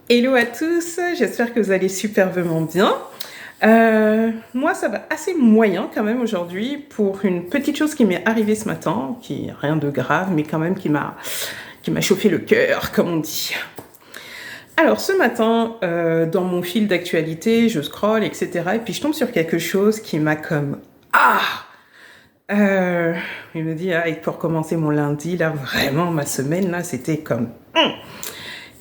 Hello à tous, j'espère que vous allez superbement bien. Moi, ça va assez moyen quand même aujourd'hui pour une petite chose qui m'est arrivée ce matin, qui est rien de grave, mais quand même qui m'a chauffé le cœur, comme on dit. Alors, ce matin, dans mon fil d'actualité, je scrolle, etc. Et puis, je tombe sur quelque chose qui m'a comme... Ah il me dit, ah, et pour commencer mon lundi, là, vraiment, ma semaine, là, c'était comme...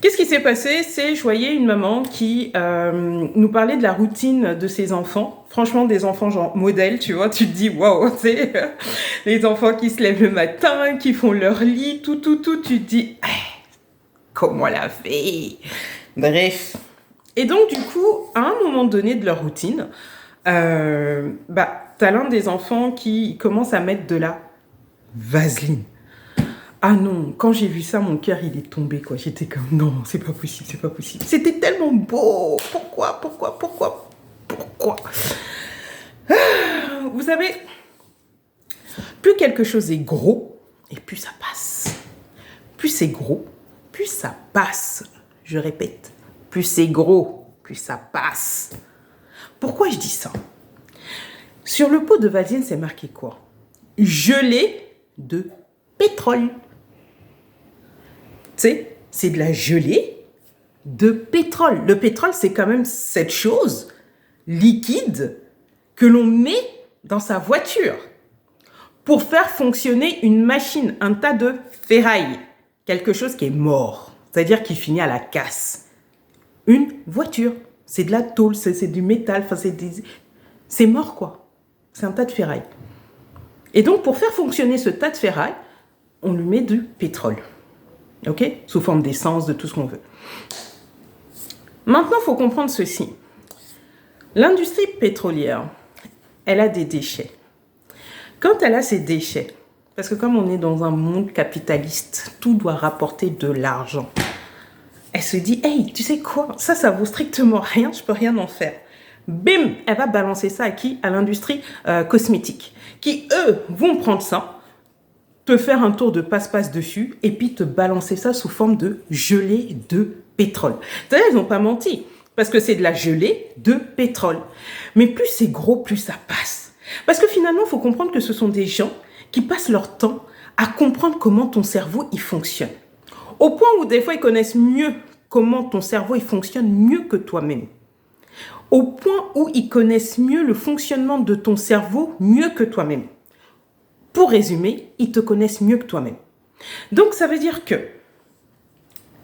Qu'est-ce qui s'est passé? C'est, je voyais une maman qui nous parlait de la routine de ses enfants. Franchement, des enfants genre modèles, tu vois. Tu te dis, waouh, c'est les enfants qui se lèvent le matin, qui font leur lit, tout. Tu te dis, comment elle a fait? Bref. Et donc, du coup, à un moment donné de leur routine, t'as l'un des enfants qui commence à mettre de la vaseline. Ah non, quand j'ai vu ça, mon cœur, il est tombé, quoi. J'étais comme, non, c'est pas possible, c'est pas possible. C'était tellement beau. Pourquoi? Vous savez, plus quelque chose est gros, et plus ça passe. Plus c'est gros, plus ça passe. Je répète, plus c'est gros, plus ça passe. Pourquoi je dis ça? Sur le pot de vaseline, c'est marqué quoi? Gelée de pétrole. Tu sais, c'est de la gelée de pétrole. Le pétrole, c'est quand même cette chose liquide que l'on met dans sa voiture pour faire fonctionner une machine, un tas de ferraille, quelque chose qui est mort, c'est-à-dire qui finit à la casse. Une voiture, c'est de la tôle, c'est du métal, enfin c'est mort quoi. C'est un tas de ferraille. Et donc pour faire fonctionner ce tas de ferraille, on lui met du pétrole. Ok? Sous forme d'essence, de tout ce qu'on veut. Maintenant, il faut comprendre ceci. L'industrie pétrolière, elle a des déchets. Quand elle a ces déchets, parce que comme on est dans un monde capitaliste, tout doit rapporter de l'argent. Elle se dit, hey, tu sais quoi? Ça vaut strictement rien, je peux rien en faire. Bim! Elle va balancer ça à qui? À l'industrie cosmétique. Qui, eux, vont prendre ça, te faire un tour de passe-passe dessus et puis te balancer ça sous forme de gelée de pétrole. C'est-à-dire, ils n'ont pas menti parce que c'est de la gelée de pétrole. Mais plus c'est gros, plus ça passe. Parce que finalement, il faut comprendre que ce sont des gens qui passent leur temps à comprendre comment ton cerveau il fonctionne. Au point où des fois, ils connaissent mieux comment ton cerveau il fonctionne mieux que toi-même. Au point où ils connaissent mieux le fonctionnement de ton cerveau mieux que toi-même. Pour résumer, ils te connaissent mieux que toi-même. Donc, ça veut dire que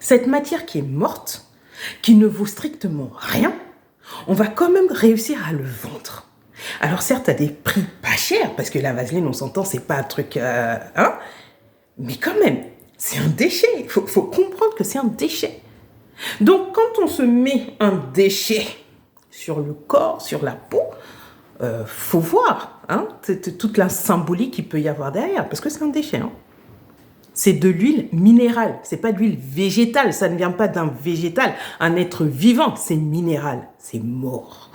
cette matière qui est morte, qui ne vaut strictement rien, on va quand même réussir à le vendre. Alors, certes, à des prix pas chers, parce que la vaseline, on s'entend, c'est pas un truc... mais quand même, c'est un déchet. Il faut comprendre que c'est un déchet. Donc, quand on se met un déchet sur le corps, sur la peau, faut voir toute la symbolique qu'il peut y avoir derrière, parce que c'est un déchet. C'est de l'huile minérale, c'est pas de l'huile végétale, ça ne vient pas d'un végétal, un être vivant, c'est minéral, c'est mort.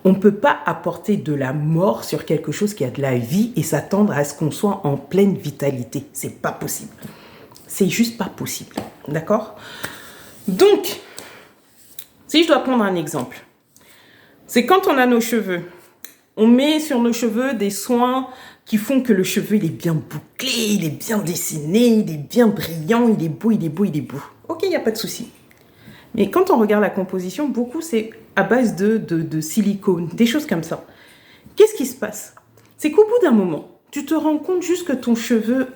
On ne peut pas apporter de la mort sur quelque chose qui a de la vie et s'attendre à ce qu'on soit en pleine vitalité. C'est pas possible. C'est juste pas possible. D'accord? Donc, si je dois prendre un exemple, c'est quand on a nos cheveux, on met sur nos cheveux des soins qui font que le cheveu il est bien bouclé, il est bien dessiné, il est bien brillant, il est beau. Ok, il n'y a pas de souci. Mais quand on regarde la composition, beaucoup c'est à base de silicone, des choses comme ça. Qu'est-ce qui se passe? C'est qu'au bout d'un moment, tu te rends compte juste que ton cheveu,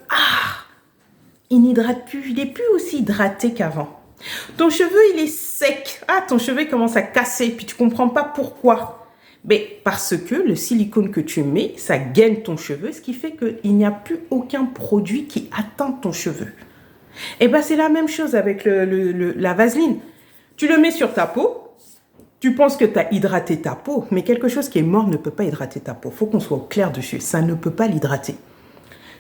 il n'hydrate plus, il n'est plus aussi hydraté qu'avant. Ton cheveu, il est sec. Ton cheveu il commence à casser, puis tu ne comprends pas pourquoi. Mais parce que le silicone que tu mets, ça gaine ton cheveu, ce qui fait qu'il n'y a plus aucun produit qui atteint ton cheveu. Et bien, c'est la même chose avec la vaseline. Tu le mets sur ta peau, tu penses que tu as hydraté ta peau, mais quelque chose qui est mort ne peut pas hydrater ta peau. Il faut qu'on soit au clair dessus, ça ne peut pas l'hydrater.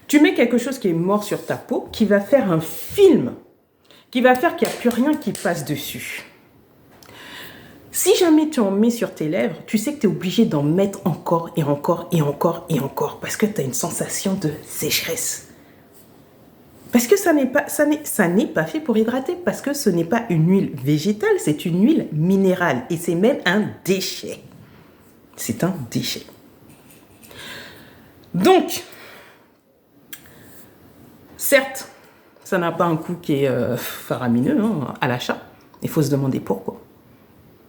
Tu mets quelque chose qui est mort sur ta peau, qui va faire un film, qui va faire qu'il n'y a plus rien qui passe dessus. Si jamais tu en mets sur tes lèvres, tu sais que tu es obligé d'en mettre encore et encore et encore et encore parce que tu as une sensation de sécheresse. Parce que ça n'est pas fait pour hydrater, parce que ce n'est pas une huile végétale, c'est une huile minérale. Et c'est même un déchet. C'est un déchet. Donc, certes, ça n'a pas un coût qui est faramineux à l'achat. Il faut se demander pourquoi.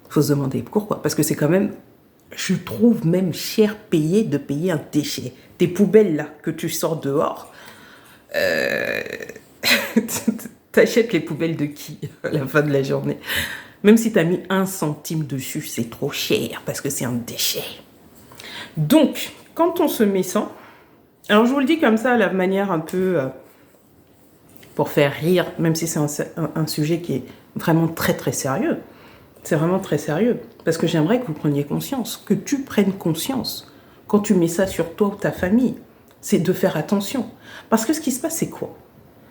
Il faut se demander pourquoi. Parce que c'est quand même, je trouve même cher de payer un déchet. Tes poubelles là que tu sors dehors, t'achètes les poubelles de qui à la fin de la journée? Même si t'as mis 1 centime dessus, c'est trop cher parce que c'est un déchet. Donc, quand on se met ça, alors je vous le dis comme ça, à la manière un peu pour faire rire, même si c'est un sujet qui est vraiment très très sérieux. C'est vraiment très sérieux. Parce que j'aimerais que vous preniez conscience, que tu prennes conscience, quand tu mets ça sur toi ou ta famille, c'est de faire attention. Parce que ce qui se passe, c'est quoi?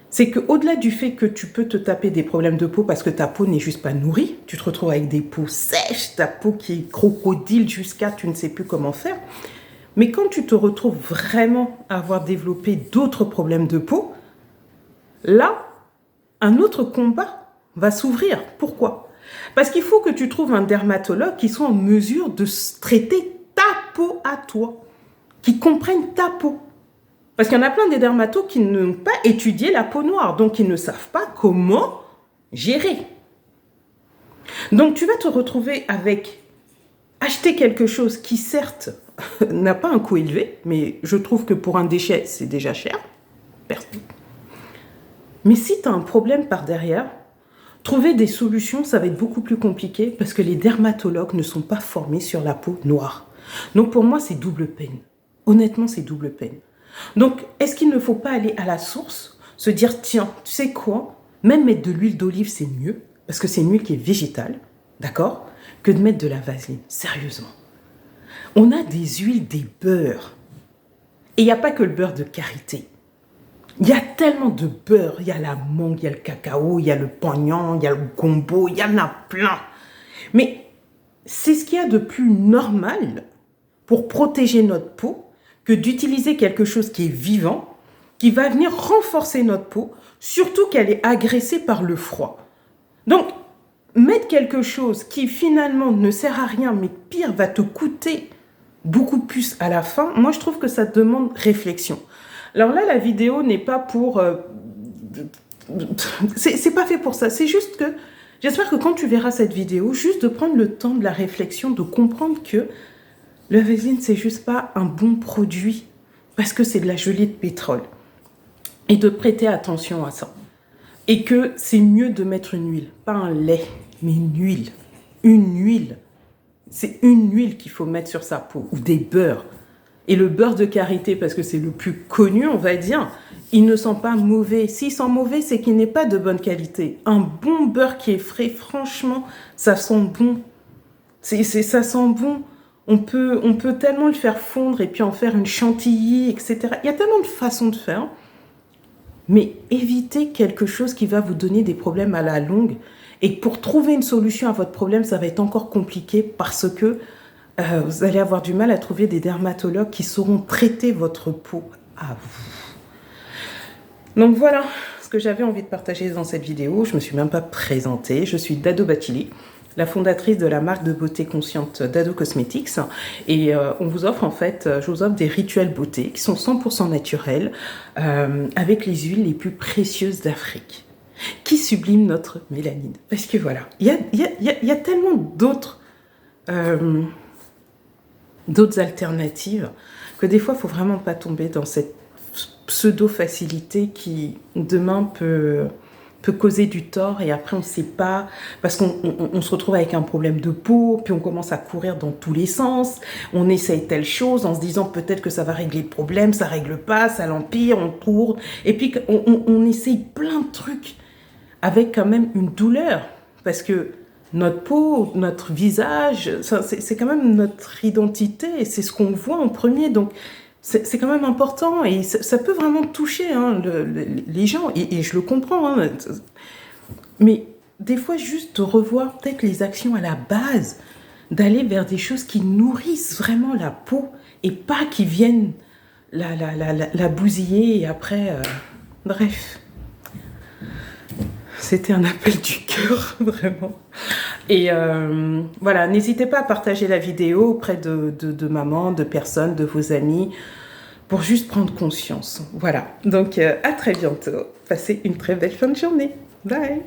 C'est qu'au-delà du fait que tu peux te taper des problèmes de peau parce que ta peau n'est juste pas nourrie, tu te retrouves avec des peaux sèches, ta peau qui est crocodile jusqu'à tu ne sais plus comment faire. Mais quand tu te retrouves vraiment à avoir développé d'autres problèmes de peau, là, un autre combat va s'ouvrir. Pourquoi? Parce qu'il faut que tu trouves un dermatologue qui soit en mesure de traiter ta peau à toi, qui comprenne ta peau. Parce qu'il y en a plein des dermatos qui n'ont pas étudié la peau noire, donc ils ne savent pas comment gérer. Donc tu vas te retrouver avec acheter quelque chose qui certes n'a pas un coût élevé, mais je trouve que pour un déchet, c'est déjà cher. Mais si tu as un problème par derrière, trouver des solutions, ça va être beaucoup plus compliqué parce que les dermatologues ne sont pas formés sur la peau noire. Donc pour moi, c'est double peine. Honnêtement, c'est double peine. Donc, est-ce qu'il ne faut pas aller à la source, se dire, tiens, tu sais quoi, même mettre de l'huile d'olive, c'est mieux, parce que c'est une huile qui est végétale, d'accord, que de mettre de la vaseline, sérieusement. On a des huiles, des beurres. Et il n'y a pas que le beurre de karité. Il y a tellement de beurre. Il y a la mangue, il y a le cacao, il y a le pagnon, il y a le gombo, il y en a plein. Mais c'est ce qu'il y a de plus normal pour protéger notre peau que d'utiliser quelque chose qui est vivant, qui va venir renforcer notre peau, surtout qu'elle est agressée par le froid. Donc, mettre quelque chose qui finalement ne sert à rien, mais pire, va te coûter beaucoup plus à la fin, moi je trouve que ça demande réflexion. Alors là, la vidéo n'est pas pour... c'est pas fait pour ça, c'est juste que j'espère que quand tu verras cette vidéo, juste de prendre le temps de la réflexion, de comprendre que le vaseline, c'est juste pas un bon produit parce que c'est de la gelée de pétrole. Et de prêter attention à ça. Et que c'est mieux de mettre une huile, pas un lait, mais une huile. Une huile. C'est une huile qu'il faut mettre sur sa peau, ou des beurres. Et le beurre de karité, parce que c'est le plus connu, on va dire, il ne sent pas mauvais. S'il sent mauvais, c'est qu'il n'est pas de bonne qualité. Un bon beurre qui est frais, franchement, ça sent bon. Ça sent bon. On peut tellement le faire fondre et puis en faire une chantilly, etc. Il y a tellement de façons de faire. Mais évitez quelque chose qui va vous donner des problèmes à la longue. Et pour trouver une solution à votre problème, ça va être encore compliqué parce que vous allez avoir du mal à trouver des dermatologues qui sauront traiter votre peau à vous. Donc voilà ce que j'avais envie de partager dans cette vidéo. Je ne me suis même pas présentée. Je suis Dado Bathily, la fondatrice de la marque de beauté consciente Dado Cosmetics. Et on vous offre en fait, je vous offre des rituels beauté qui sont 100% naturels avec les huiles les plus précieuses d'Afrique qui subliment notre mélanine. Parce que voilà, il y a tellement d'autres alternatives que des fois, il ne faut vraiment pas tomber dans cette pseudo-facilité qui demain peut causer du tort et après on ne sait pas, parce qu'on se retrouve avec un problème de peau, puis on commence à courir dans tous les sens, on essaye telle chose en se disant peut-être que ça va régler le problème, ça ne règle pas, ça l'empire, on tourne, et puis on essaye plein de trucs avec quand même une douleur, parce que notre peau, notre visage, c'est quand même notre identité, c'est ce qu'on voit en premier, donc c'est quand même important et ça peut vraiment toucher les gens et je le comprends. Mais des fois, juste de revoir peut-être les actions à la base, d'aller vers des choses qui nourrissent vraiment la peau et pas qui viennent la bousiller et après... bref. c'était un appel du cœur, vraiment. Et voilà, n'hésitez pas à partager la vidéo auprès de mamans, de personnes, de vos amis, pour juste prendre conscience. Voilà, donc à très bientôt. Passez une très belle fin de journée. Bye.